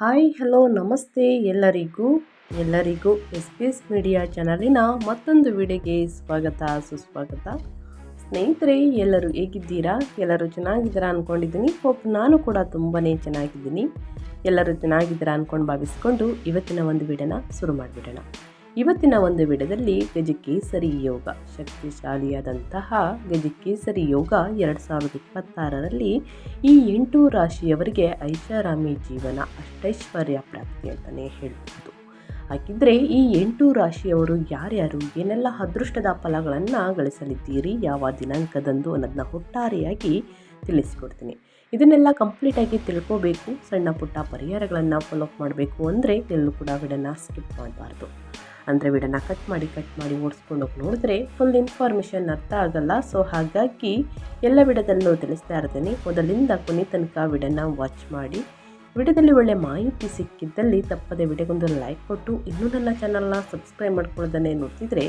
Hi hello ನಮಸ್ತೆ ಎಲ್ಲರಿಗೂ S P S media ಚಾನಲಿನ ಮತ್ತೊಂದು ವಿಡಿಯೋಗೆ ಸ್ವಾಗತ ಸುಸ್ವಾಗತ. ಸ್ನೇಹಿತರೆ, ಎಲ್ಲರೂ ಹೇಗಿದ್ದೀರಾ? ಎಲ್ಲರೂ ಚೆನ್ನಾಗಿದ್ದೀರಾ ಅಂದ್ಕೊಂಡಿದ್ದೀನಿ. ನಾನು ಕೂಡ ತುಂಬಾ ಚೆನ್ನಾಗಿದ್ದೀನಿ. ಎಲ್ಲರೂ ಚೆನ್ನಾಗಿದ್ದೀರಾ ಅಂದ್ಕೊಂಡು ಭಾವಿಸ್ಕೊಂಡು ಇವತ್ತಿನ ಒಂದು ವಿಡಿಯೋನ ಶುರು ಮಾಡಿಬಿಡೋಣ. ಇವತ್ತಿನ ಒಂದು ವಿಡಿಯೋದಲ್ಲಿ ಗಜಕೇಸರಿ ಯೋಗ, ಶಕ್ತಿಶಾಲಿಯಾದಂತಹ ಗಜಕೇಸರಿ ಯೋಗ 2026ರಲ್ಲಿ ಈ 8 ರಾಶಿಯವರಿಗೆ ಐಷಾರಾಮಿ ಜೀವನ, ಅಷ್ಟೈಶ್ವರ್ಯ ಪ್ರಾಪ್ತಿ ಅಂತಲೇ ಹೇಳ್ಬೋದು. ಹಾಗಿದ್ರೆ ಈ 8 ರಾಶಿಯವರು ಯಾರ್ಯಾರು, ಏನೆಲ್ಲ ಅದೃಷ್ಟದ ಫಲಗಳನ್ನು ಗಳಿಸಲಿದ್ದೀರಿ, ಯಾವ ದಿನಾಂಕದಂದು ಅನ್ನೋದನ್ನ ಒಟ್ಟಾರೆಯಾಗಿ ತಿಳಿಸ್ಕೊಡ್ತೀನಿ. ಇದನ್ನೆಲ್ಲ ಕಂಪ್ಲೀಟಾಗಿ ತಿಳ್ಕೋಬೇಕು, ಸಣ್ಣ ಪುಟ್ಟ ಪರಿಹಾರಗಳನ್ನು ಫಾಲೋ ಮಾಡಬೇಕು ಅಂದರೆ ಎಲ್ಲೂ ಕೂಡ ವಿಡಿಯೋನ ಸ್ಕಿಪ್ ಮಾಡಬಾರ್ದು. ಅಂದರೆ ವಿಡಿಯೋನ ಕಟ್ ಮಾಡಿ ಓಡಿಸ್ಕೊಂಡೋಗಿ ನೋಡಿದ್ರೆ ಫುಲ್ ಇನ್ಫಾರ್ಮೇಷನ್ ಅರ್ಥ ಆಗಲ್ಲ. ಸೊ ಹಾಗಾಗಿ ಎಲ್ಲ ವಿಡಿಯೋದಲ್ಲೂ ತಿಳಿಸ್ತಾ ಇರ್ತೀನಿ. ಮೊದಲಿಂದ ಕೊನೆ ತನಕ ವಿಡಿಯೋನ ವಾಚ್ ಮಾಡಿ. ವಿಡಿಯೋದಲ್ಲಿ ಒಳ್ಳೆ ಮಾಹಿತಿ ಸಿಕ್ಕಿದ್ದಲ್ಲಿ ತಪ್ಪದೆ ವಿಡಿಯೋಗೊಂದು ಲೈಕ್ ಕೊಟ್ಟು, ಇನ್ನೂ ನನ್ನ ಚಾನಲ್ನ ಸಬ್ಸ್ಕ್ರೈಬ್ ಮಾಡ್ಕೊಳ್ಳೋದನ್ನೇ ನೋಡ್ತಿದ್ರೆ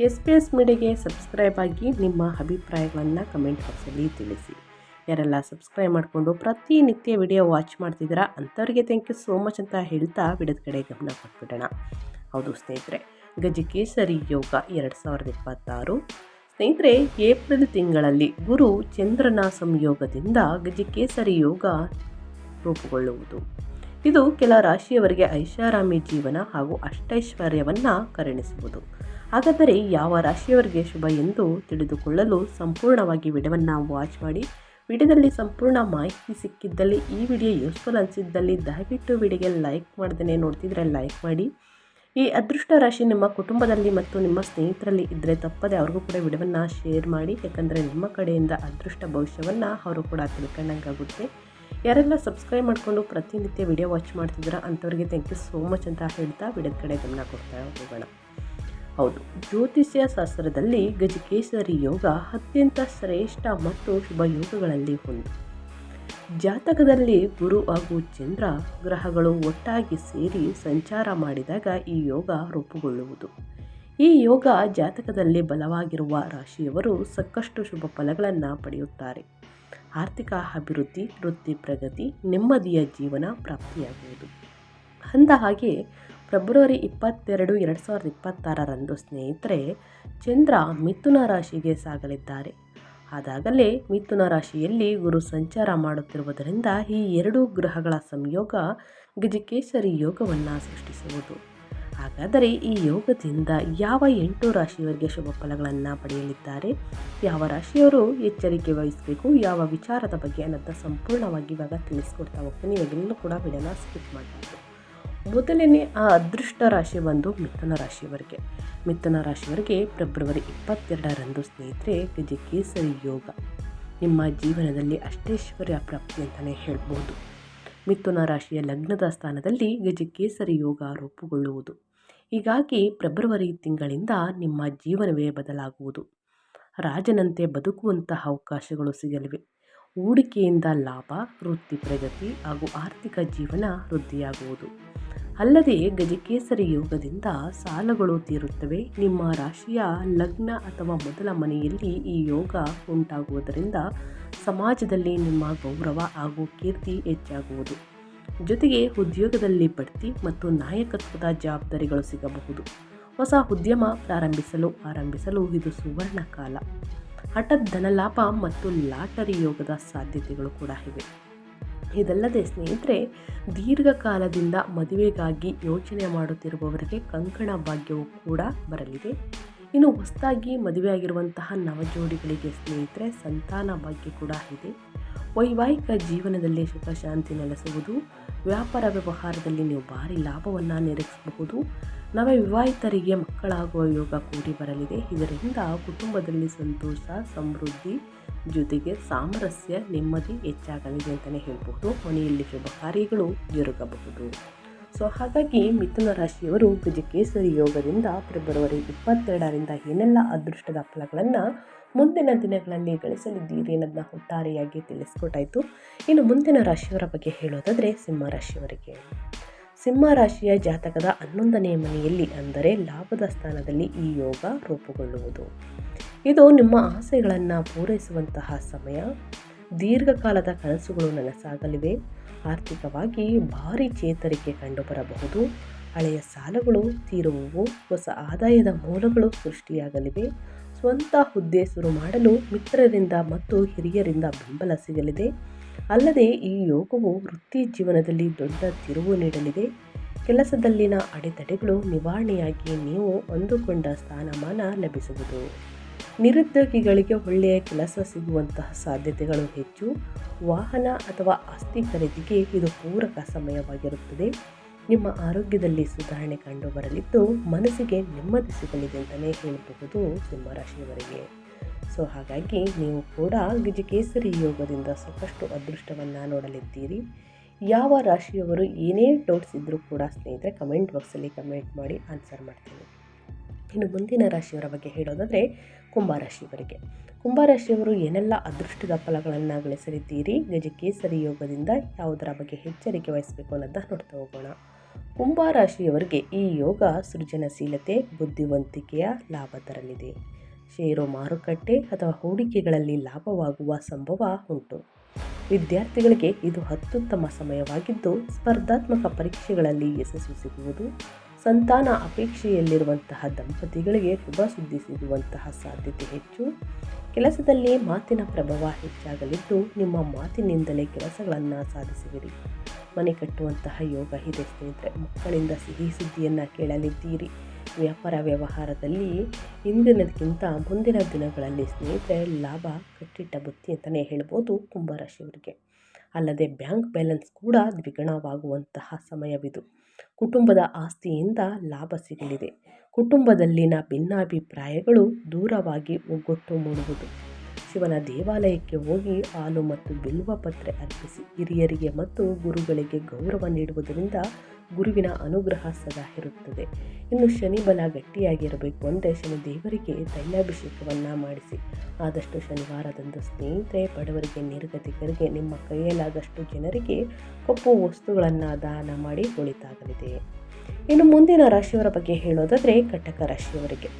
ಎಸ್ ಪಿ ಎಸ್ ಮೀಡಿಯಾಗೆ ಸಬ್ಸ್ಕ್ರೈಬ್ ಆಗಿ ನಿಮ್ಮ ಅಭಿಪ್ರಾಯಗಳನ್ನು ಕಮೆಂಟ್ ಬಾಕ್ಸಲ್ಲಿ ತಿಳಿಸಿ. ಯಾರೆಲ್ಲ ಸಬ್ಸ್ಕ್ರೈಬ್ ಮಾಡಿಕೊಂಡು ಪ್ರತಿನಿತ್ಯ ವಿಡಿಯೋ ವಾಚ್ ಮಾಡ್ತಿದ್ದೀರಾ ಅಂಥವ್ರಿಗೆ ಥ್ಯಾಂಕ್ ಯು ಸೋ ಮಚ್ ಅಂತ ಹೇಳ್ತಾ ವಿಡಿಯೋದ ಕಡೆ ಗಮನ ಕೊಟ್ಬಿಡೋಣ. ಹೌದು ಸ್ನೇಹಿತರೆ, ಗಜಕೇಸರಿ ಯೋಗ 2026 ಸ್ನೇಹಿತರೆ, ಏಪ್ರಿಲ್ ತಿಂಗಳಲ್ಲಿ ಗುರು ಚಂದ್ರನ ಸಂಯೋಗದಿಂದ ಗಜಕೇಸರಿ ಯೋಗ ರೂಪುಗೊಳ್ಳುವುದು. ಇದು ಕೆಲ ರಾಶಿಯವರಿಗೆ ಐಷಾರಾಮಿ ಜೀವನ ಹಾಗೂ ಅಷ್ಟೈಶ್ವರ್ಯವನ್ನು ಕರುಣಿಸುವುದು. ಹಾಗಾದರೆ ಯಾವ ರಾಶಿಯವರಿಗೆ ಶುಭ ಎಂದು ತಿಳಿದುಕೊಳ್ಳಲು ಸಂಪೂರ್ಣವಾಗಿ ವಿಡಿಯೋವನ್ನು ವಾಚ್ ಮಾಡಿ. ವಿಡಿಯೋದಲ್ಲಿ ಸಂಪೂರ್ಣ ಮಾಹಿತಿ ಸಿಕ್ಕಿದ್ದಲ್ಲಿ, ಈ ವಿಡಿಯೋ ಯೂಸ್ಫುಲ್ ಅನಿಸಿದ್ದಲ್ಲಿ ದಯವಿಟ್ಟು ವಿಡಿಯೋಗೆ ಲೈಕ್ ಮಾಡ್ದೇ ನೋಡ್ತಿದ್ರೆ ಲೈಕ್ ಮಾಡಿ. ಈ ಅದೃಷ್ಟ ರಾಶಿ ನಿಮ್ಮ ಕುಟುಂಬದಲ್ಲಿ ಮತ್ತು ನಿಮ್ಮ ಸ್ನೇಹಿತರಲ್ಲಿ ಇದ್ದರೆ ತಪ್ಪದೆ ಅವ್ರಿಗೂ ಕೂಡ ವಿಡಿಯೋವನ್ನು ಶೇರ್ ಮಾಡಿ. ಯಾಕಂದರೆ ನಿಮ್ಮ ಕಡೆಯಿಂದ ಅದೃಷ್ಟ ಭವಿಷ್ಯವನ್ನು ಅವರು ಕೂಡ ತಿಳ್ಕೊಂಡಂಗಾಗುತ್ತೆ. ಯಾರೆಲ್ಲ ಸಬ್ಸ್ಕ್ರೈಬ್ ಮಾಡಿಕೊಂಡು ಪ್ರತಿನಿತ್ಯ ವಿಡಿಯೋ ವಾಚ್ ಮಾಡ್ತಿದ್ದೀರಾ ಅಂಥವ್ರಿಗೆ ಥ್ಯಾಂಕ್ ಯು ಸೋ ಮಚ್ ಅಂತ ಹೇಳ್ತಾ ವಿಡಿಯೋದ ಕಡೆ ಗಮನ ಕೊಡ್ತಾ ಹೋಗೋಣ. ಹೌದು, ಜ್ಯೋತಿಷ್ಯ ಶಾಸ್ತ್ರದಲ್ಲಿ ಗಜಕೇಸರಿ ಯೋಗ ಅತ್ಯಂತ ಶ್ರೇಷ್ಠ ಮತ್ತು ಶುಭ ಯೋಗಗಳಲ್ಲಿ ಒಂದು. ಜಾತಕದಲ್ಲಿ ಗುರು ಹಾಗೂ ಚಂದ್ರ ಗ್ರಹಗಳು ಒಟ್ಟಾಗಿ ಸೇರಿ ಸಂಚಾರ ಮಾಡಿದಾಗ ಈ ಯೋಗ ರೂಪುಗೊಳ್ಳುವುದು. ಈ ಯೋಗ ಜಾತಕದಲ್ಲಿ ಬಲವಾಗಿರುವ ರಾಶಿಯವರು ಸಾಕಷ್ಟು ಶುಭ ಫಲಗಳನ್ನು ಪಡೆಯುತ್ತಾರೆ. ಆರ್ಥಿಕ ಅಭಿವೃದ್ಧಿ, ವೃತ್ತಿ ಪ್ರಗತಿ, ನೆಮ್ಮದಿಯ ಜೀವನ ಪ್ರಾಪ್ತಿಯಾಗುವುದು. ಅಂದ ಹಾಗೆ ಫೆಬ್ರವರಿ 22, 2026ರಂದು ಸ್ನೇಹಿತರೆ, ಚಂದ್ರ ಮಿಥುನ ರಾಶಿಗೆ ಸಾಗಲಿದ್ದಾರೆ. ಅದಾಗಲೇ ಮಿಥುನ ರಾಶಿಯಲ್ಲಿ ಗುರು ಸಂಚಾರ ಮಾಡುತ್ತಿರುವುದರಿಂದ ಈ 2 ಗ್ರಹಗಳ ಸಂಯೋಗ ಗಜಕೇಸರಿ ಯೋಗವನ್ನು ಸೃಷ್ಟಿಸುವುದು. ಹಾಗಾದರೆ ಈ ಯೋಗದಿಂದ ಯಾವ 8 ರಾಶಿಯವರಿಗೆ ಶುಭ ಫಲಗಳನ್ನು ಪಡೆಯಲಿದ್ದಾರೆ, ಯಾವ ರಾಶಿಯವರು ಎಚ್ಚರಿಕೆ ವಹಿಸಬೇಕು, ಯಾವ ವಿಚಾರದ ಬಗ್ಗೆ ಅನ್ನೋದನ್ನ ಸಂಪೂರ್ಣವಾಗಿ ಇವಾಗ ತಿಳಿಸ್ಕೊಡ್ತಾ ಹೋಗ್ತೀನಿ. ಇವಾಗೆಲ್ಲೂ ಕೂಡ ವಿಡಿಯೋನ ಸ್ಕಿಪ್ ಮಾಡಬೇಕು. ಮೊದಲನೇ ಆ ಅದೃಷ್ಟ ರಾಶಿ ಬಂದು ಮಿಥುನ ರಾಶಿಯವರಿಗೆ. ಮಿಥುನ ರಾಶಿಯವರಿಗೆ ಫೆಬ್ರವರಿ 22ರಂದು ಸ್ನೇಹಿತರೆ ಗಜಕೇಸರಿ ಯೋಗ ನಿಮ್ಮ ಜೀವನದಲ್ಲಿ ಅಷ್ಟೈಶ್ವರ್ಯ ಪ್ರಾಪ್ತಿ ಅಂತಲೇ ಹೇಳ್ಬೋದು. ಮಿಥುನ ರಾಶಿಯ ಲಗ್ನದ ಸ್ಥಾನದಲ್ಲಿ ಗಜಕೇಸರಿ ಯೋಗ ರೂಪುಗೊಳ್ಳುವುದು. ಹೀಗಾಗಿ ಫೆಬ್ರವರಿ ತಿಂಗಳಿಂದ ನಿಮ್ಮ ಜೀವನವೇ ಬದಲಾಗುವುದು. ರಾಜನಂತೆ ಬದುಕುವಂತಹ ಅವಕಾಶಗಳು ಸಿಗಲಿವೆ. ಹೂಡಿಕೆಯಿಂದ ಲಾಭ, ವೃತ್ತಿ ಪ್ರಗತಿ ಹಾಗೂ ಆರ್ಥಿಕ ಜೀವನ ವೃದ್ಧಿಯಾಗುವುದು. ಅಲ್ಲದೆ ಗಜಕೇಸರಿ ಯೋಗದಿಂದ ಸಾಲಗಳು ತೀರುತ್ತವೆ. ನಿಮ್ಮ ರಾಶಿಯ ಲಗ್ನ ಅಥವಾ ಮೊದಲ ಮನೆಯಲ್ಲಿ ಈ ಯೋಗ ಉಂಟಾಗುವುದರಿಂದ ಸಮಾಜದಲ್ಲಿ ನಿಮ್ಮ ಗೌರವ ಹಾಗೂ ಕೀರ್ತಿ ಹೆಚ್ಚಾಗುವುದು. ಜೊತೆಗೆ ಉದ್ಯೋಗದಲ್ಲಿ ಬಡ್ತಿ ಮತ್ತು ನಾಯಕತ್ವದ ಜವಾಬ್ದಾರಿಗಳು ಸಿಗಬಹುದು. ಹೊಸ ಉದ್ಯಮ ಆರಂಭಿಸಲು ಇದು ಸುವರ್ಣ ಕಾಲ. ಹಠಾತ್ ಧನಲಾಭ ಮತ್ತು ಲಾಟರಿ ಯೋಗದ ಸಾಧ್ಯತೆಗಳು ಕೂಡ ಇವೆ. ಇದಲ್ಲದೆ ಸ್ನೇಹಿತರೆ, ದೀರ್ಘಕಾಲದಿಂದ ಮದುವೆಗಾಗಿ ಯೋಚನೆ ಮಾಡುತ್ತಿರುವವರಿಗೆ ಕಂಕಣ ಭಾಗ್ಯವು ಕೂಡ ಬರಲಿದೆ. ಇನ್ನು ಹೊಸದಾಗಿ ಮದುವೆಯಾಗಿರುವಂತಹ ನವಜೋಡಿಗಳಿಗೆ ಸ್ನೇಹಿತರೆ ಸಂತಾನ ಭಾಗ್ಯ ಕೂಡ ಇದೆ. ವೈವಾಹಿಕ ಜೀವನದಲ್ಲಿ ಸುಖ ಶಾಂತಿ ನೆಲೆಸುವುದು. ವ್ಯಾಪಾರ ವ್ಯವಹಾರದಲ್ಲಿ ನೀವು ಭಾರಿ ಲಾಭವನ್ನು ನಿರೀಕ್ಷಿಸಬಹುದು. ನವವಿವಾಹಿತರಿಗೆ ಮಕ್ಕಳಾಗುವ ಯೋಗ ಕೂಡಿ ಬರಲಿದೆ. ಇದರಿಂದ ಕುಟುಂಬದಲ್ಲಿ ಸಂತೋಷ, ಸಮೃದ್ಧಿ ಜೊತೆಗೆ ಸಾಮರಸ್ಯ, ನೆಮ್ಮದಿ ಹೆಚ್ಚಾಗಲಿದೆ ಅಂತಲೇ ಹೇಳ್ಬೋದು. ಮನೆಯಲ್ಲಿ ಶುಭ ಕಾರ್ಯಗಳು ಜರುಗಬಹುದು. ಸೊ ಹಾಗಾಗಿ ಮಿಥುನ ರಾಶಿಯವರು ಗಜಕೇಸರಿ ಯೋಗದಿಂದ ಫೆಬ್ರವರಿ 22ರಿಂದ ಏನೆಲ್ಲ ಅದೃಷ್ಟದ ಫಲಗಳನ್ನು ಮುಂದಿನ ದಿನಗಳಲ್ಲಿ ಗಳಿಸಲಿದ್ದೀರಿ ಅನ್ನೋದನ್ನ ಒಟ್ಟಾರೆಯಾಗಿ ತಿಳಿಸ್ಕೊಟ್ಟಾಯಿತು. ಇನ್ನು ಮುಂದಿನ ರಾಶಿಯವರ ಬಗ್ಗೆ ಹೇಳೋದಾದರೆ ಸಿಂಹರಾಶಿಯವರಿಗೆ. ಸಿಂಹರಾಶಿಯ ಜಾತಕದ 11ನೇ ಮನೆಯಲ್ಲಿ ಅಂದರೆ ಲಾಭದ ಸ್ಥಾನದಲ್ಲಿ ಈ ಯೋಗ ರೂಪುಗೊಳ್ಳುವುದು. ಇದು ನಿಮ್ಮ ಆಸೆಗಳನ್ನು ಪೂರೈಸುವಂತಹ ಸಮಯ. ದೀರ್ಘಕಾಲದ ಕನಸುಗಳು ನನಸಾಗಲಿವೆ. ಆರ್ಥಿಕವಾಗಿ ಭಾರಿ ಚೇತರಿಕೆ ಕಂಡುಬರಬಹುದು. ಹಳೆಯ ಸಾಲಗಳು ತೀರುವವು, ಹೊಸ ಆದಾಯದ ಮೂಲಗಳು ಸೃಷ್ಟಿಯಾಗಲಿವೆ. ಸ್ವಂತ ಹುದ್ದೆ ಶುರು ಮಾಡಲು ಮಿತ್ರರಿಂದ ಮತ್ತು ಹಿರಿಯರಿಂದ ಬೆಂಬಲ ಸಿಗಲಿದೆ. ಅಲ್ಲದೆ ಈ ಯೋಗವು ವೃತ್ತಿ ಜೀವನದಲ್ಲಿ ದೊಡ್ಡ ತಿರುವು ನೀಡಲಿದೆ. ಕೆಲಸದಲ್ಲಿನ ಅಡೆತಡೆಗಳು ನಿವಾರಣೆಯಾಗಿ ನೀವು ಅಂದುಕೊಂಡ ಸ್ಥಾನಮಾನ ಲಭಿಸುವುದು. ನಿರುದ್ಯೋಗಿಗಳಿಗೆ ಒಳ್ಳೆಯ ಕೆಲಸ ಸಿಗುವಂತಹ ಸಾಧ್ಯತೆಗಳು ಹೆಚ್ಚು. ವಾಹನ ಅಥವಾ ಆಸ್ತಿ ಖರೀದಿಗೆ ಇದು ಪೂರಕ ಸಮಯವಾಗಿರುತ್ತದೆ. ನಿಮ್ಮ ಆರೋಗ್ಯದಲ್ಲಿ ಸುಧಾರಣೆ ಕಂಡುಬರಲಿದ್ದು ಮನಸ್ಸಿಗೆ ನೆಮ್ಮದಿ ಸಿಗಲಿದೆ ಅಂತಲೇ ಹೇಳಬಹುದು ಸಿಂಹರಾಶಿಯವರಿಗೆ. ಹಾಗಾಗಿ ನೀವು ಕೂಡ ಗಜಕೇಸರಿ ಯೋಗದಿಂದ ಸಾಕಷ್ಟು ಅದೃಷ್ಟವನ್ನು ನೋಡಲಿದ್ದೀರಿ. ಯಾವ ರಾಶಿಯವರು ಏನೇ ಡೌಟ್ಸ್ ಇದ್ದರೂ ಕೂಡ ಸ್ನೇಹಿತರೆ ಕಮೆಂಟ್ ಬಾಕ್ಸಲ್ಲಿ ಕಮೆಂಟ್ ಮಾಡಿ ಆನ್ಸರ್ ಮಾಡ್ತೀನಿ. ಇನ್ನು ಮುಂದಿನ ರಾಶಿಯವರ ಬಗ್ಗೆ ಹೇಳೋದಾದರೆ ಕುಂಭರಾಶಿಯವರಿಗೆ. ಕುಂಭರಾಶಿಯವರು ಏನೆಲ್ಲ ಅದೃಷ್ಟದ ಫಲಗಳನ್ನು ಗಳಿಸಲಿದ್ದೀರಿ, ಗಜಕೇಸರಿ ಯೋಗದಿಂದ ಯಾವುದರ ಬಗ್ಗೆ ಎಚ್ಚರಿಕೆ ವಹಿಸಬೇಕು ಅನ್ನೋದನ್ನ ನೋಡ್ತಾ ಹೋಗೋಣ. ಕುಂಭರಾಶಿಯವರಿಗೆ ಈ ಯೋಗ ಸೃಜನಶೀಲತೆ, ಬುದ್ಧಿವಂತಿಕೆಯ ಲಾಭ ತರಲಿದೆ. ಷೇರು ಮಾರುಕಟ್ಟೆ ಅಥವಾ ಹೂಡಿಕೆಗಳಲ್ಲಿ ಲಾಭವಾಗುವ ಸಂಭವ ಉಂಟು. ವಿದ್ಯಾರ್ಥಿಗಳಿಗೆ ಇದು ಅತ್ಯುತ್ತಮ ಸಮಯವಾಗಿದ್ದು ಸ್ಪರ್ಧಾತ್ಮಕ ಪರೀಕ್ಷೆಗಳಲ್ಲಿ ಯಶಸ್ಸು ಸಿಗುವುದು. ಸಂತಾನ ಅಪೇಕ್ಷೆಯಲ್ಲಿರುವಂತಹ ದಂಪತಿಗಳಿಗೆ ಶುಭ ಸುದ್ದಿ ಸಿಗುವಂತಹ ಸಾಧ್ಯತೆ ಹೆಚ್ಚು. ಕೆಲಸದಲ್ಲಿ ಮಾತಿನ ಪ್ರಭಾವ ಹೆಚ್ಚಾಗಲಿದ್ದು ನಿಮ್ಮ ಮಾತಿನಿಂದಲೇ ಕೆಲಸಗಳನ್ನು ಸಾಧಿಸುವಿರಿ. ಮನೆ ಕಟ್ಟುವಂತಹ ಯೋಗ ಇದೆ ಸ್ನೇಹಿತರೆ. ಮಕ್ಕಳಿಂದ ಸಿಹಿ ಸುದ್ದಿಯನ್ನು ಕೇಳಲಿದ್ದೀರಿ. ವ್ಯಾಪಾರ ವ್ಯವಹಾರದಲ್ಲಿ ಇಂದಿನದಕ್ಕಿಂತ ಮುಂದಿನ ದಿನಗಳಲ್ಲಿ ಸ್ನೇಹಿತರೆ ಲಾಭ ಕಟ್ಟಿಟ್ಟ ಬುತ್ತಿ ಅಂತಲೇ ಹೇಳ್ಬೋದು ಕುಂಭರಾಶಿಯವರಿಗೆ. ಅಲ್ಲದೆ ಬ್ಯಾಂಕ್ ಬ್ಯಾಲೆನ್ಸ್ ಕೂಡ ದ್ವಿಗುಣವಾಗುವಂತಹ ಸಮಯವಿದು. ಕುಟುಂಬದ ಆಸ್ತಿಯಿಂದ ಲಾಭ ಸಿಗಲಿದೆ. ಕುಟುಂಬದಲ್ಲಿನ ಭಿನ್ನಾಭಿಪ್ರಾಯಗಳು ದೂರವಾಗಿ ಒಗ್ಗಟ್ಟು ಮೂಡುವುದು. ಶಿವನ ದೇವಾಲಯಕ್ಕೆ ಹೋಗಿ ಹಾಲು ಮತ್ತು ಬಿಲ್ವ ಪತ್ರೆ ಅರ್ಪಿಸಿ. ಹಿರಿಯರಿಗೆ ಮತ್ತು ಗುರುಗಳಿಗೆ ಗೌರವ ನೀಡುವುದರಿಂದ ಗುರುವಿನ ಅನುಗ್ರಹ ಸದಾ ಇರುತ್ತದೆ. ಇನ್ನು ಶನಿ ಬಲ ಗಟ್ಟಿಯಾಗಿರಬೇಕು ಅಂದರೆ ಶನಿ ದೇವರಿಗೆ ತೈಲಾಭಿಷೇಕವನ್ನು ಮಾಡಿಸಿ. ಆದಷ್ಟು ಶನಿವಾರದಂದು ಸ್ನೇಹಿತರೆ ಬಡವರಿಗೆ, ನಿರ್ಗತಿಕರಿಗೆ, ನಿಮ್ಮ ಕೈಯಲ್ಲಾದಷ್ಟು ಜನರಿಗೆ ಕಪ್ಪು ವಸ್ತುಗಳನ್ನು ದಾನ ಮಾಡಿ ಒಳಿತಾಗಲಿದೆ. ಇನ್ನು ಮುಂದಿನ ರಾಶಿಯವರ ಬಗ್ಗೆ ಹೇಳೋದಾದರೆ ಕಟಕ ರಾಶಿಯವರಿಗೆ.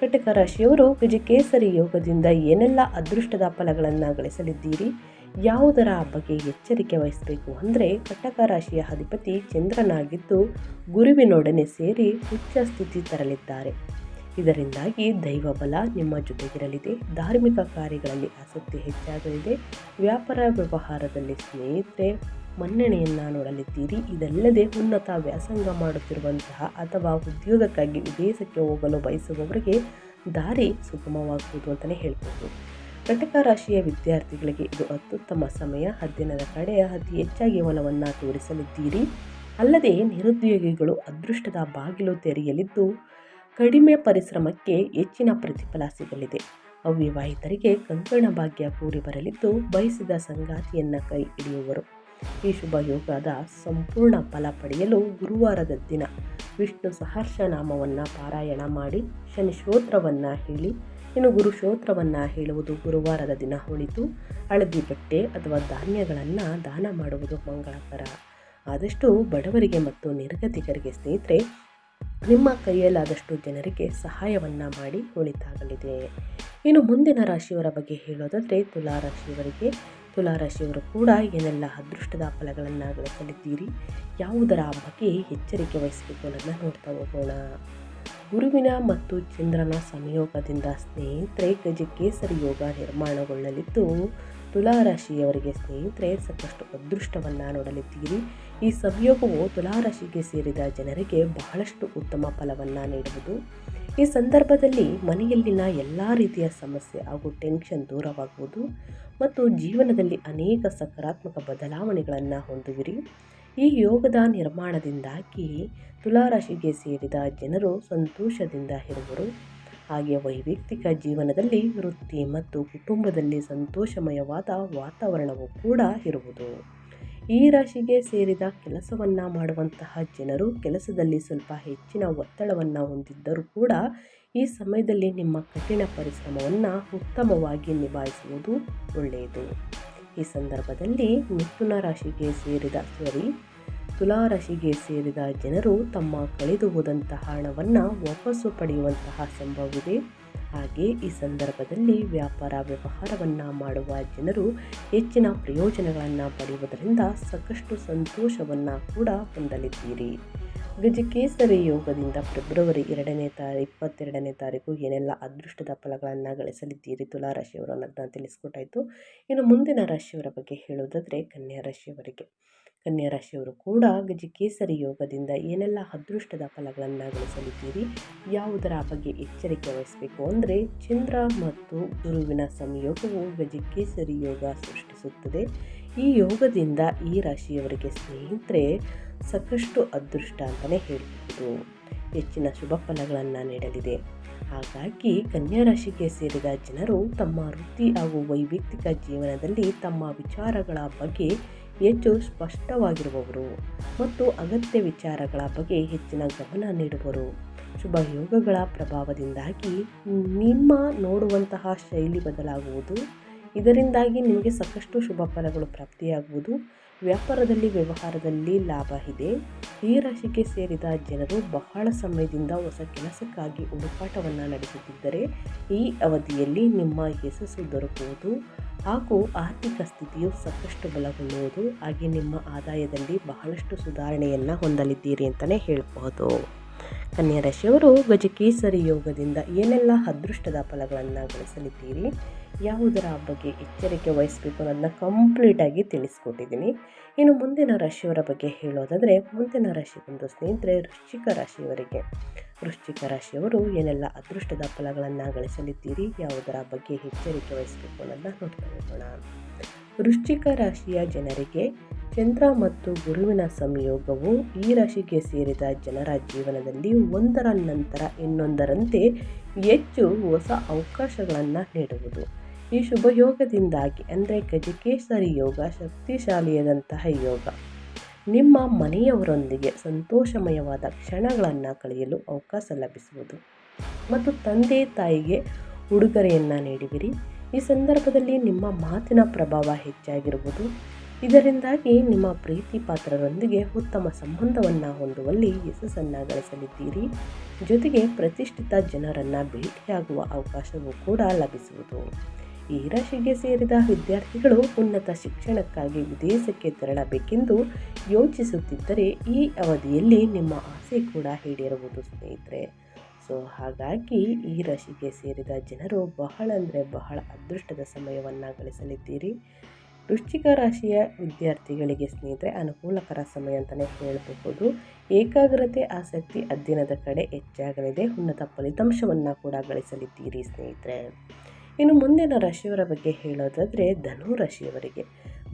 ಕಟಕ ರಾಶಿಯವರು ಗಜಕೇಸರಿ ಯೋಗದಿಂದ ಏನೆಲ್ಲ ಅದೃಷ್ಟದ ಫಲಗಳನ್ನು ಗಳಿಸಲಿದ್ದೀರಿ, ಯಾವುದರ ಬಗ್ಗೆ ಎಚ್ಚರಿಕೆ ವಹಿಸಬೇಕು ಅಂದರೆ ಕಟಕ ರಾಶಿಯ ಅಧಿಪತಿ ಚಂದ್ರನಾಗಿದ್ದು ಗುರುವಿನೊಡನೆ ಸೇರಿ ಉಚ್ಚ ಸ್ಥಿತಿ ತರಲಿದ್ದಾರೆ. ಇದರಿಂದಾಗಿ ದೈವ ಬಲ ನಿಮ್ಮ ಜೊತೆಗಿರಲಿದೆ. ಧಾರ್ಮಿಕ ಕಾರ್ಯಗಳಲ್ಲಿ ಆಸಕ್ತಿ ಹೆಚ್ಚಾಗಲಿದೆ. ವ್ಯಾಪಾರ ವ್ಯವಹಾರದಲ್ಲಿ ಸ್ನೇಹಿತರೆ ಮನ್ನಣೆಯನ್ನು ನೋಡಲಿದ್ದೀರಿ. ಇದಲ್ಲದೆ ಉನ್ನತ ವ್ಯಾಸಂಗ ಮಾಡುತ್ತಿರುವಂತಹ ಅಥವಾ ಉದ್ಯೋಗಕ್ಕಾಗಿ ವಿದೇಶಕ್ಕೆ ಹೋಗಲು ಬಯಸುವವರಿಗೆ ದಾರಿ ಸುಗಮವಾಗುವುದು ಅಂತಲೇ ಹೇಳ್ಬೋದು. ಕಟಕ ರಾಶಿಯ ವಿದ್ಯಾರ್ಥಿಗಳಿಗೆ ಇದು ಅತ್ಯುತ್ತಮ ಸಮಯ. ಅಧ್ಯಯನದ ಕಡೆ ಅತಿ ಹೆಚ್ಚಾಗಿ ಒಲವನ್ನು ತೋರಿಸಲಿದ್ದೀರಿ. ಅಲ್ಲದೆ ನಿರುದ್ಯೋಗಿಗಳು ಅದೃಷ್ಟದ ಬಾಗಿಲು ತೆರೆಯಲಿದ್ದು ಕಡಿಮೆ ಪರಿಶ್ರಮಕ್ಕೆ ಹೆಚ್ಚಿನ ಪ್ರತಿಫಲ ಸಿಗಲಿದೆ. ಅವಿವಾಹಿತರಿಗೆ ಕಂಕಣ ಭಾಗ್ಯ ಕೂಡಿ ಬರಲಿದ್ದು ಬಯಸಿದ ಸಂಗಾತಿಯನ್ನು ಕೈ ಹಿಡಿಯುವರು. ಈ ಶುಭ ಯೋಗದ ಸಂಪೂರ್ಣ ಫಲ ಪಡೆಯಲು ಗುರುವಾರದ ದಿನ ವಿಷ್ಣು ಸಹಸ್ರನಾಮವನ್ನು ಪಾರಾಯಣ ಮಾಡಿ, ಶನಿ ಸ್ತೋತ್ರವನ್ನು ಹೇಳಿ. ಇನ್ನು ಗುರು ಸ್ತೋತ್ರವನ್ನು ಹೇಳುವುದು ಗುರುವಾರದ ದಿನ ಒಳಿತು. ಹಳದಿ ಬಟ್ಟೆ ಅಥವಾ ಧಾನ್ಯಗಳನ್ನು ದಾನ ಮಾಡುವುದು ಮಂಗಳಕರ. ಆದಷ್ಟು ಬಡವರಿಗೆ ಮತ್ತು ನಿರ್ಗತಿಕರಿಗೆ ಸ್ನೇಹಿತರೆ ನಿಮ್ಮ ಕೈಯಲ್ಲಾದಷ್ಟು ಜನರಿಗೆ ಸಹಾಯವನ್ನು ಮಾಡಿ ಒಳಿತಾಗಲಿದೆ. ಇನ್ನು ಮುಂದಿನ ರಾಶಿಯವರ ಬಗ್ಗೆ ಹೇಳೋದಾದರೆ ತುಲಾರಾಶಿಯವರಿಗೆ. ತುಲಾರಾಶಿಯವರು ಕೂಡ ಏನೆಲ್ಲ ಅದೃಷ್ಟದ ಫಲಗಳನ್ನು ಗಳಿಸಲಿದ್ದೀರಿ, ಯಾವುದರ ಬಗ್ಗೆ ಎಚ್ಚರಿಕೆ ವಹಿಸಬೇಕು ಅನ್ನೋದನ್ನ ನೋಡ್ತಾ ಹೋಗೋಣ. ಗುರುವಿನ ಮತ್ತು ಚಂದ್ರನ ಸಂಯೋಗದಿಂದ ಸ್ನೇಹಿತರೆ ಗಜಕೇಸರಿ ಯೋಗ ನಿರ್ಮಾಣಗೊಳ್ಳಲಿದ್ದು ತುಲಾರಾಶಿಯವರಿಗೆ ಸ್ನೇಹಿತರೆ ಸಾಕಷ್ಟು ಅದೃಷ್ಟವನ್ನು ನೋಡಲಿದ್ದೀರಿ. ಈ ಸಂಯೋಗವು ತುಲಾರಾಶಿಗೆ ಸೇರಿದ ಜನರಿಗೆ ಬಹಳಷ್ಟು ಉತ್ತಮ ಫಲವನ್ನು ನೀಡುವುದು. ಈ ಸಂದರ್ಭದಲ್ಲಿ ಮನೆಯಲ್ಲಿನ ಎಲ್ಲ ರೀತಿಯ ಸಮಸ್ಯೆ ಹಾಗೂ ಟೆನ್ಷನ್ ದೂರವಾಗುವುದು ಮತ್ತು ಜೀವನದಲ್ಲಿ ಅನೇಕ ಸಕಾರಾತ್ಮಕ ಬದಲಾವಣೆಗಳನ್ನು ಹೊಂದುವಿರಿ. ಈ ಯೋಗದ ನಿರ್ಮಾಣದಿಂದಾಗಿ ತುಲಾರಾಶಿಗೆ ಸೇರಿದ ಜನರು ಸಂತೋಷದಿಂದ ಇರುವರು. ಹಾಗೆ ವೈಯಕ್ತಿಕ ಜೀವನದಲ್ಲಿ ವೃತ್ತಿ ಮತ್ತು ಕುಟುಂಬದಲ್ಲಿ ಸಂತೋಷಮಯವಾದ ವಾತಾವರಣವೂ ಕೂಡ ಇರುವುದು. ಈ ರಾಶಿಗೆ ಸೇರಿದ ಕೆಲಸವನ್ನು ಮಾಡುವಂತಹ ಜನರು ಕೆಲಸದಲ್ಲಿ ಸ್ವಲ್ಪ ಹೆಚ್ಚಿನ ಒತ್ತಡವನ್ನು ಹೊಂದಿದ್ದರೂ ಕೂಡ ಈ ಸಮಯದಲ್ಲಿ ನಿಮ್ಮ ಕಠಿಣ ಪರಿಶ್ರಮವನ್ನು ಉತ್ತಮವಾಗಿ ನಿಭಾಯಿಸುವುದು ಒಳ್ಳೆಯದು. ಈ ಸಂದರ್ಭದಲ್ಲಿ ತುಲಾರಾಶಿಗೆ ಸೇರಿದ ಜನರು ತಮ್ಮ ಕಳೆದು ಹೋದಂತಹ ಹಣವನ್ನು ವಾಪಸ್ಸು ಪಡೆಯುವಂತಹ ಸಂಭವವಿದೆ. ಹಾಗೆ ಈ ಸಂದರ್ಭದಲ್ಲಿ ವ್ಯಾಪಾರ ವ್ಯವಹಾರವನ್ನು ಮಾಡುವ ಜನರು ಹೆಚ್ಚಿನ ಪ್ರಯೋಜನಗಳನ್ನು ಪಡೆಯುವುದರಿಂದ ಸಾಕಷ್ಟು ಸಂತೋಷವನ್ನು ಕೂಡ ಹೊಂದಲಿದ್ದೀರಿ. ಗಜಕೇಸರಿ ಯೋಗದಿಂದ ಫೆಬ್ರವರಿ 22ನೇ ತಾರೀಕು ಏನೆಲ್ಲ ಅದೃಷ್ಟದ ಫಲಗಳನ್ನು ಗಳಿಸಲಿದ್ದೀರಿ ತುಲಾ ರಾಶಿಯವರು ಅನ್ನೋದನ್ನ ತಿಳಿಸ್ಕೊಟ್ಟಾಯಿತು. ಇನ್ನು ಮುಂದಿನ ರಾಶಿಯವರ ಬಗ್ಗೆ ಹೇಳೋದಾದರೆ ಕನ್ಯಾ ರಾಶಿಯವರಿಗೆ. ಕನ್ಯಾ ರಾಶಿಯವರು ಕೂಡ ಗಜಕೇಸರಿ ಯೋಗದಿಂದ ಏನೆಲ್ಲ ಅದೃಷ್ಟದ ಫಲಗಳನ್ನು ಗಳಿಸಲಿದ್ದೀರಿ, ಯಾವುದರ ಬಗ್ಗೆ ಎಚ್ಚರಿಕೆ ವಹಿಸಬೇಕು ಅಂದರೆ, ಚಂದ್ರ ಮತ್ತು ಗುರುವಿನ ಸಂಯೋಗವು ಗಜಕೇಸರಿ ಯೋಗ ಸೃಷ್ಟಿಸುತ್ತದೆ. ಈ ಯೋಗದಿಂದ ಈ ರಾಶಿಯವರಿಗೆ ಸ್ನೇಹಿತರೆ ಸಾಕಷ್ಟು ಅದೃಷ್ಟ ಅಂತಲೇ ಹೇಳಬಹುದು. ಹೆಚ್ಚಿನ ಶುಭ ಫಲಗಳನ್ನು ನೀಡಲಿದೆ. ಹಾಗಾಗಿ ಕನ್ಯಾ ರಾಶಿಗೆ ಸೇರಿದ ಜನರು ತಮ್ಮ ವೃತ್ತಿ ಹಾಗೂ ವೈಯಕ್ತಿಕ ಜೀವನದಲ್ಲಿ ತಮ್ಮ ವಿಚಾರಗಳ ಬಗ್ಗೆ ಹೆಚ್ಚು ಸ್ಪಷ್ಟವಾಗಿರುವವರು ಮತ್ತು ಅಗತ್ಯ ವಿಚಾರಗಳ ಬಗ್ಗೆ ಹೆಚ್ಚಿನ ಗಮನ ನೀಡುವರು. ಶುಭ ಯೋಗಗಳ ಪ್ರಭಾವದಿಂದಾಗಿ ನಿಮ್ಮ ನೋಡುವಂತಹ ಶೈಲಿ ಬದಲಾಗುವುದು. ಇದರಿಂದಾಗಿ ನಿಮಗೆ ಸಾಕಷ್ಟು ಶುಭ ಫಲಗಳು ಪ್ರಾಪ್ತಿಯಾಗುವುದು. ವ್ಯಾಪಾರದಲ್ಲಿ ವ್ಯವಹಾರದಲ್ಲಿ ಲಾಭ ಇದೆ. ಈ ರಾಶಿಗೆ ಸೇರಿದ ಜನರು ಬಹಳ ಸಮಯದಿಂದ ಹೊಸ ಕೆಲಸಕ್ಕಾಗಿ ಹುಡುಕಾಟವನ್ನು ನಡೆಸುತ್ತಿದ್ದರೆ ಈ ಅವಧಿಯಲ್ಲಿ ನಿಮ್ಮ ಯಶಸ್ಸು ದೊರಕುವುದು ಹಾಗೂ ಆರ್ಥಿಕ ಸ್ಥಿತಿಯು ಸಾಕಷ್ಟು ಬಲಗೊಳ್ಳುವುದು. ಹಾಗೆ ನಿಮ್ಮ ಆದಾಯದಲ್ಲಿ ಬಹಳಷ್ಟು ಸುಧಾರಣೆಯನ್ನು ಹೊಂದಲಿದ್ದೀರಿ ಅಂತಲೇ ಹೇಳಬಹುದು. ಕನ್ಯಾ ರಾಶಿಯವರು ಗಜಕೇಸರಿ ಯೋಗದಿಂದ ಏನೆಲ್ಲ ಅದೃಷ್ಟದ ಫಲಗಳನ್ನು ಗಳಿಸಲಿದ್ದೀರಿ, ಯಾವುದರ ಬಗ್ಗೆ ಎಚ್ಚರಿಕೆ ವಹಿಸಬೇಕು ಅನ್ನೋದನ್ನ ಕಂಪ್ಲೀಟಾಗಿ ತಿಳಿಸ್ಕೊಟ್ಟಿದ್ದೀನಿ. ಇನ್ನು ಮುಂದಿನ ರಾಶಿಯವರ ಬಗ್ಗೆ ಹೇಳೋದಾದರೆ, ಮುಂದಿನ ರಾಶಿ ಬಂದು ಸ್ನೇಹಿತರೆ ವೃಶ್ಚಿಕ ರಾಶಿಯವರಿಗೆ. ವೃಶ್ಚಿಕ ರಾಶಿಯವರು ಏನೆಲ್ಲ ಅದೃಷ್ಟದ ಫಲಗಳನ್ನು ಗಳಿಸಲಿದ್ದೀರಿ, ಯಾವುದರ ಬಗ್ಗೆ ಎಚ್ಚರಿಕೆ ವಹಿಸಬೇಕು ಅನ್ನೋದನ್ನ ನೋಡ್ತಾ ಹೋಗೋಣ. ವೃಶ್ಚಿಕ ರಾಶಿಯ ಜನರಿಗೆ ಚಂದ್ರ ಮತ್ತು ಗುರುವಿನ ಸಂಯೋಗವು ಈ ರಾಶಿಗೆ ಸೇರಿದ ಜನರ ಜೀವನದಲ್ಲಿ ಒಂದರ ನಂತರ ಇನ್ನೊಂದರಂತೆ ಹೆಚ್ಚು ಹೊಸ ಅವಕಾಶಗಳನ್ನು ನೀಡುವುದು. ಈ ಶುಭ ಯೋಗದಿಂದಾಗಿ ಅಂದರೆ ಗಜಕೇಸರಿ ಯೋಗ ಶಕ್ತಿಶಾಲಿಯಾದಂತಹ ಯೋಗ ನಿಮ್ಮ ಮನೆಯವರೊಂದಿಗೆ ಸಂತೋಷಮಯವಾದ ಕ್ಷಣಗಳನ್ನು ಕಳೆಯಲು ಅವಕಾಶ ಲಭಿಸುವುದು ಮತ್ತು ತಂದೆ ತಾಯಿಗೆ ಉಡುಗೊರೆಯನ್ನು ನೀಡುವಿರಿ. ಈ ಸಂದರ್ಭದಲ್ಲಿ ನಿಮ್ಮ ಮಾತಿನ ಪ್ರಭಾವ ಹೆಚ್ಚಾಗಿರುವುದು. ಇದರಿಂದಾಗಿ ನಿಮ್ಮ ಪ್ರೀತಿ ಪಾತ್ರರೊಂದಿಗೆ ಉತ್ತಮ ಸಂಬಂಧವನ್ನು ಹೊಂದುವಲ್ಲಿ ಯಶಸ್ಸನ್ನು ಗಳಿಸಲಿದ್ದೀರಿ. ಜೊತೆಗೆ ಪ್ರತಿಷ್ಠಿತ ಜನರನ್ನು ಭೇಟಿಯಾಗುವ ಅವಕಾಶವೂ ಕೂಡ ಲಭಿಸುವುದು. ಈ ರಾಶಿಗೆ ಸೇರಿದ ವಿದ್ಯಾರ್ಥಿಗಳು ಉನ್ನತ ಶಿಕ್ಷಣಕ್ಕಾಗಿ ವಿದೇಶಕ್ಕೆ ತೆರಳಬೇಕೆಂದು ಯೋಚಿಸುತ್ತಿದ್ದರೆ ಈ ಅವಧಿಯಲ್ಲಿ ನಿಮ್ಮ ಆಸೆ ಕೂಡ ಈಡೇರುವುದು ಸ್ನೇಹಿತರೆ. ಹಾಗಾಗಿ ಈ ರಾಶಿಗೆ ಸೇರಿದ ಜನರು ಬಹಳ ಅದೃಷ್ಟದ ಸಮಯವನ್ನು ಗಳಿಸಲಿದ್ದೀರಿ. ವೃಶ್ಚಿಕ ರಾಶಿಯ ವಿದ್ಯಾರ್ಥಿಗಳಿಗೆ ಸ್ನೇಹಿತರೆ ಅನುಕೂಲಕರ ಸಮಯ ಅಂತಲೇ ಹೇಳಬಹುದು. ಏಕಾಗ್ರತೆ ಆಸಕ್ತಿ ಅಧ್ಯಯನದ ಕಡೆ ಹೆಚ್ಚಾಗಲಿದೆ. ಉನ್ನತ ಫಲಿತಾಂಶವನ್ನು ಕೂಡ ಗಳಿಸಲಿದ್ದೀರಿ ಸ್ನೇಹಿತರೆ. ಇನ್ನು ಮುಂದಿನ ರಾಶಿಯವರ ಬಗ್ಗೆ ಹೇಳೋದಾದರೆ ಧನುರಾಶಿಯವರಿಗೆ.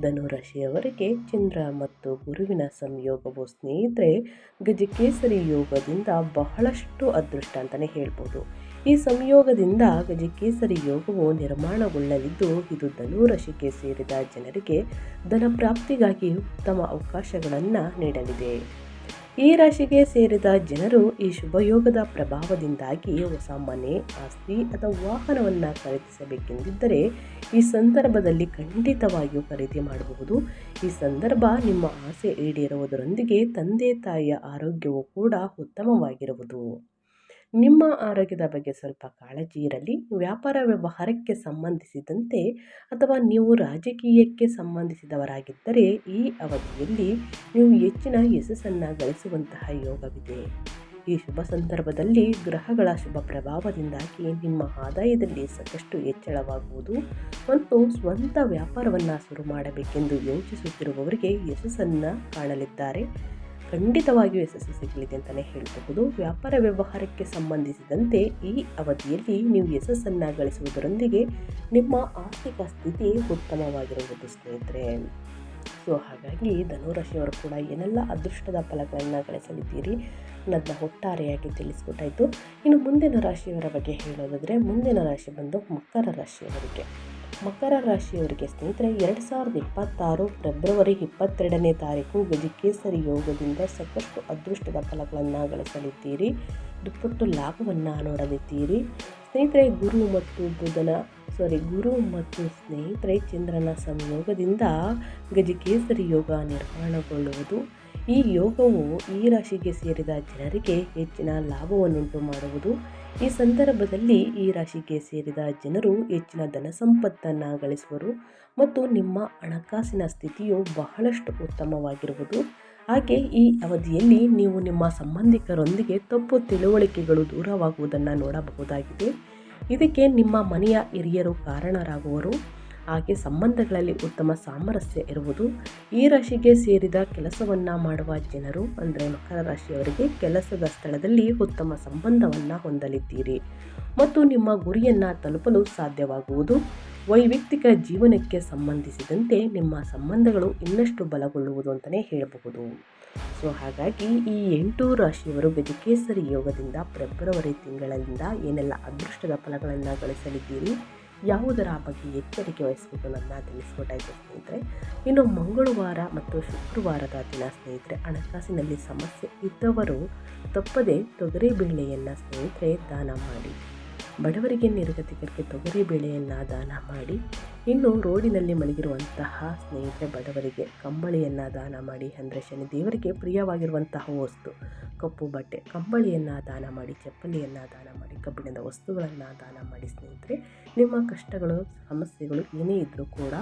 ಧನುರಾಶಿಯವರಿಗೆ ಚಂದ್ರ ಮತ್ತು ಗುರುವಿನ ಸಂಯೋಗವು ಸ್ನೇಹಿತರೆ ಗಜಕೇಸರಿ ಯೋಗದಿಂದ ಬಹಳಷ್ಟು ಅದೃಷ್ಟ ಅಂತಲೇ ಹೇಳ್ಬೋದು. ಈ ಸಂಯೋಗದಿಂದ ಗಜಕೇಸರಿ ಯೋಗವು ನಿರ್ಮಾಣಗೊಳ್ಳಲಿದ್ದು ಇದು ಧನುರಾಶಿಗೆ ಸೇರಿದ ಜನರಿಗೆ ಧನ ಪ್ರಾಪ್ತಿಗಾಗಿ ಉತ್ತಮ ಅವಕಾಶಗಳನ್ನು ನೀಡಲಿದೆ. ಈ ರಾಶಿಗೆ ಸೇರಿದ ಜನರು ಈ ಶುಭಯೋಗದ ಪ್ರಭಾವದಿಂದಾಗಿ ಹೊಸ ಮನೆ, ಆಸ್ತಿ ಅಥವಾ ವಾಹನವನ್ನು ಖರೀದಿಸಬೇಕೆಂದಿದ್ದರೆ ಈ ಸಂದರ್ಭದಲ್ಲಿ ಖಂಡಿತವಾಗಿಯೂ ಖರೀದಿ ಮಾಡಬಹುದು. ಈ ಸಂದರ್ಭ ನಿಮ್ಮ ಆಸೆ ಈಡೇರುವುದರೊಂದಿಗೆ ತಂದೆ ತಾಯಿಯ ಆರೋಗ್ಯವು ಕೂಡ ಉತ್ತಮವಾಗಿರುವುದು. ನಿಮ್ಮ ಆರೋಗ್ಯದ ಬಗ್ಗೆ ಸ್ವಲ್ಪ ಕಾಳಜಿ ಇರಲಿ. ವ್ಯಾಪಾರ ವ್ಯವಹಾರಕ್ಕೆ ಸಂಬಂಧಿಸಿದಂತೆ ಅಥವಾ ನೀವು ರಾಜಕೀಯಕ್ಕೆ ಸಂಬಂಧಿಸಿದವರಾಗಿದ್ದರೆ ಈ ಅವಧಿಯಲ್ಲಿ ನೀವು ಹೆಚ್ಚಿನ ಯಶಸ್ಸನ್ನು ಗಳಿಸುವಂತಹ ಯೋಗವಿದೆ. ಈ ಶುಭ ಸಂದರ್ಭದಲ್ಲಿ ಗ್ರಹಗಳ ಶುಭ ಪ್ರಭಾವದಿಂದಾಗಿ ನಿಮ್ಮ ಆದಾಯದಲ್ಲಿ ಸಾಕಷ್ಟು ಹೆಚ್ಚಳವಾಗುವುದು ಮತ್ತು ಸ್ವಂತ ವ್ಯಾಪಾರವನ್ನು ಶುರು ಮಾಡಬೇಕೆಂದು ಯೋಚಿಸುತ್ತಿರುವವರಿಗೆ ಯಶಸ್ಸನ್ನು ಕಾಣಲಿದ್ದಾರೆ. ಖಂಡಿತವಾಗಿಯೂ ಯಶಸ್ಸು ಸಿಗಲಿದೆ ಅಂತಲೇ ಹೇಳಬಹುದು. ವ್ಯಾಪಾರ ವ್ಯವಹಾರಕ್ಕೆ ಸಂಬಂಧಿಸಿದಂತೆ ಈ ಅವಧಿಯಲ್ಲಿ ನೀವು ಯಶಸ್ಸನ್ನು ಗಳಿಸುವುದರೊಂದಿಗೆ ನಿಮ್ಮ ಆರ್ಥಿಕ ಸ್ಥಿತಿ ಉತ್ತಮವಾಗಿರುವುದು ಸ್ನೇಹಿತರೆ. ಹಾಗಾಗಿ ಧನುರಾಶಿಯವರು ಕೂಡ ಏನೆಲ್ಲ ಅದೃಷ್ಟದ ಫಲಗಳನ್ನು ಗಳಿಸಲಿದ್ದೀರಿ ಅನ್ನೋದನ್ನ ಒಟ್ಟಾರೆಯಾಗಿ ತಿಳಿಸ್ಕೊಟ್ಟಾಯಿತು. ಇನ್ನು ಮುಂದಿನ ರಾಶಿಯವರ ಬಗ್ಗೆ ಹೇಳೋದಾದರೆ ಮುಂದಿನ ರಾಶಿ ಬಂದು ಮಕರ ರಾಶಿಯವರಿಗೆ. ಮಕರ ರಾಶಿಯವರಿಗೆ ಸ್ನೇಹಿತರೆ 2026 ಫೆಬ್ರವರಿ 22ನೇ ತಾರೀಕು ಗಜಕೇಸರಿ ಯೋಗದಿಂದ ಸಾಕಷ್ಟು ಅದೃಷ್ಟದ ಫಲಗಳನ್ನು ಗಳಿಸಲಿದ್ದೀರಿ. ದುಪ್ಪಟ್ಟು ಲಾಭವನ್ನು ನೋಡಲಿದ್ದೀರಿ ಸ್ನೇಹಿತರೆ. ಗುರು ಮತ್ತು ಸ್ನೇಹಿತರೆ ಚಂದ್ರನ ಸಂಯೋಗದಿಂದ ಗಜಕೇಸರಿ ಯೋಗ ನಿರ್ಮಾಣಗೊಳ್ಳುವುದು. ಈ ಯೋಗವು ಈ ರಾಶಿಗೆ ಸೇರಿದ ಜನರಿಗೆ ಹೆಚ್ಚಿನ ಲಾಭವನ್ನುಂಟು ಮಾಡುವುದು. ಈ ಸಂದರ್ಭದಲ್ಲಿ ಈ ರಾಶಿಗೆ ಸೇರಿದ ಜನರು ಹೆಚ್ಚಿನ ಧನ ಸಂಪತ್ತನ್ನು ಗಳಿಸುವರು ಮತ್ತು ನಿಮ್ಮ ಹಣಕಾಸಿನ ಸ್ಥಿತಿಯು ಬಹಳಷ್ಟು ಉತ್ತಮವಾಗಿರುವುದು. ಹಾಗೆ ಈ ಅವಧಿಯಲ್ಲಿ ನೀವು ನಿಮ್ಮ ಸಂಬಂಧಿಕರೊಂದಿಗೆ ತಪ್ಪು ತಿಳುವಳಿಕೆಗಳು ದೂರವಾಗುವುದನ್ನು ನೋಡಬಹುದಾಗಿದೆ. ಇದಕ್ಕೆ ನಿಮ್ಮ ಮನೆಯ ಹಿರಿಯರು ಕಾರಣರಾಗುವರು. ಹಾಗೆ ಸಂಬಂಧಗಳಲ್ಲಿ ಉತ್ತಮ ಸಾಮರಸ್ಯ ಇರುವುದು. ಈ ರಾಶಿಗೆ ಸೇರಿದ ಕೆಲಸವನ್ನು ಮಾಡುವ ಜನರು ಅಂದರೆ ಮಕರ ರಾಶಿಯವರಿಗೆ ಕೆಲಸದ ಸ್ಥಳದಲ್ಲಿ ಉತ್ತಮ ಸಂಬಂಧವನ್ನು ಹೊಂದಲಿದ್ದೀರಿ ಮತ್ತು ನಿಮ್ಮ ಗುರಿಯನ್ನು ತಲುಪಲು ಸಾಧ್ಯವಾಗುವುದು. ವೈಯಕ್ತಿಕ ಜೀವನಕ್ಕೆ ಸಂಬಂಧಿಸಿದಂತೆ ನಿಮ್ಮ ಸಂಬಂಧಗಳು ಇನ್ನಷ್ಟು ಬಲಗೊಳ್ಳುವುದು ಅಂತಲೇ ಹೇಳಬಹುದು. ಹಾಗಾಗಿ ಈ 8 ರಾಶಿಯವರು ಗಜಕೇಸರಿ ಯೋಗದಿಂದ ಫೆಬ್ರವರಿ ತಿಂಗಳಿಂದ ಏನೆಲ್ಲ ಅದೃಷ್ಟದ ಫಲಗಳನ್ನು ಗಳಿಸಲಿದ್ದೀರಿ, ಯಾವುದರ ಬಗ್ಗೆ ಎಚ್ಚರಿಕೆ ವಹಿಸಬೇಕು ನನ್ನ ತಿಳಿಸ್ಕೊಟ್ಟಾಯಿತು ಸ್ನೇಹಿತರೆ. ಇನ್ನು ಮಂಗಳವಾರ ಮತ್ತು ಶುಕ್ರವಾರದ ದಿನ ಸ್ನೇಹಿತರೆ, ಹಣಕಾಸಿನಲ್ಲಿ ಸಮಸ್ಯೆ ಇದ್ದವರು ತಪ್ಪದೆ ತೊಗರಿ ಬೇಳೆಯನ್ನು ಸ್ನೇಹಿತರೆ ದಾನ ಮಾಡಿ. ಬಡವರಿಗೆ ನಿರ್ಗತಿಕರಿಗೆ ತೊಗರಿ ಬೇಳೆಯನ್ನು ದಾನ ಮಾಡಿ. ಇನ್ನು ರೋಡಿನಲ್ಲಿ ಮಲಗಿರುವಂತಹ ಸ್ನೇಹಿತರೆ ಬಡವರಿಗೆ ಕಂಬಳಿಯನ್ನು ದಾನ ಮಾಡಿ. ಅಂದರೆ ಶನಿದೇವರಿಗೆ ಪ್ರಿಯವಾಗಿರುವಂತಹ ವಸ್ತು ಕಪ್ಪು ಬಟ್ಟೆ ಕಂಬಳಿಯನ್ನು ದಾನ ಮಾಡಿ, ಚಪ್ಪಲಿಯನ್ನು ದಾನ ಮಾಡಿ, ಕಬ್ಬಿಣದ ವಸ್ತುಗಳನ್ನು ದಾನ ಮಾಡಿ ಸ್ನೇಹಿತರೆ. ನಿಮ್ಮ ಕಷ್ಟಗಳು ಸಮಸ್ಯೆಗಳು ಏನೇ ಇದ್ದರೂ ಕೂಡ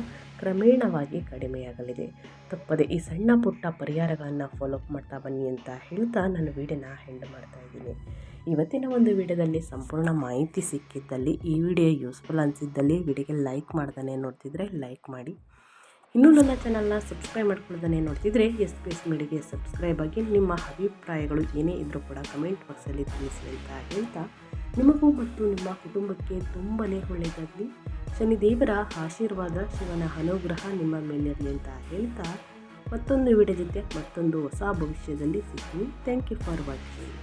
ಕ್ರಮೇಣವಾಗಿ ಕಡಿಮೆಯಾಗಲಿದೆ. ತಪ್ಪದೆ ಈ ಸಣ್ಣ ಪುಟ್ಟ ಪರಿಹಾರಗಳನ್ನು ಫಾಲೋ ಅಪ್ ಮಾಡ್ತಾ ಬನ್ನಿ ಅಂತ ಹೇಳ್ತಾ ನಾನು ವಿಡಿಯೋನ ಎಂಡ್ ಮಾಡ್ತಾ ಇದ್ದೀನಿ. ಇವತ್ತಿನ ಒಂದು ವಿಡಿಯೋದಲ್ಲಿ ಸಂಪೂರ್ಣ ಮಾಹಿತಿ ಸಿಕ್ಕಿದ್ದಲ್ಲಿ, ಈ ವಿಡಿಯೋ ಯೂಸ್ಫುಲ್ ಅನಿಸಿದ್ದಲ್ಲಿ ವಿಡಿಯೋಗೆ ಲೈಕ್ ಮಾಡ್ದೇ ನೋಡ್ತಿದ್ರೆ ಲೈಕ್ ಮಾಡಿ. ಇನ್ನೂ ನನ್ನ ಚಾನಲ್ನ ಸಬ್ಸ್ಕ್ರೈಬ್ ಮಾಡ್ಕೊಳ್ದೇ ನೋಡ್ತಿದ್ರೆ SPS ಮೀಡಿಯಾಗೆ ಸಬ್ಸ್ಕ್ರೈಬ್ ಆಗಿ ನಿಮ್ಮ ಅಭಿಪ್ರಾಯಗಳು ಏನೇ ಇದ್ದರೂ ಕೂಡ ಕಮೆಂಟ್ ಬಾಕ್ಸಲ್ಲಿ ತಿಳಿಸಿ ಅಂತ ಹೇಳ್ತಾ, ನಿಮಗೂ ಮತ್ತು ನಿಮ್ಮ ಕುಟುಂಬಕ್ಕೆ ತುಂಬಾ ಒಳ್ಳೆಯದಾಗಲಿ. ಶನಿದೇವರ ಆಶೀರ್ವಾದ, ಶಿವನ ಅನುಗ್ರಹ ನಿಮ್ಮ ಮೇಲಿರಲಿ ಅಂತ ಹೇಳ್ತಾ ಮತ್ತೊಂದು ವಿಡಿಯೋ ಜೊತೆ ಮತ್ತೊಂದು ಹೊಸ ಭವಿಷ್ಯದಲ್ಲಿ ಸಿಗ್ತೀನಿ. Thank you for watching.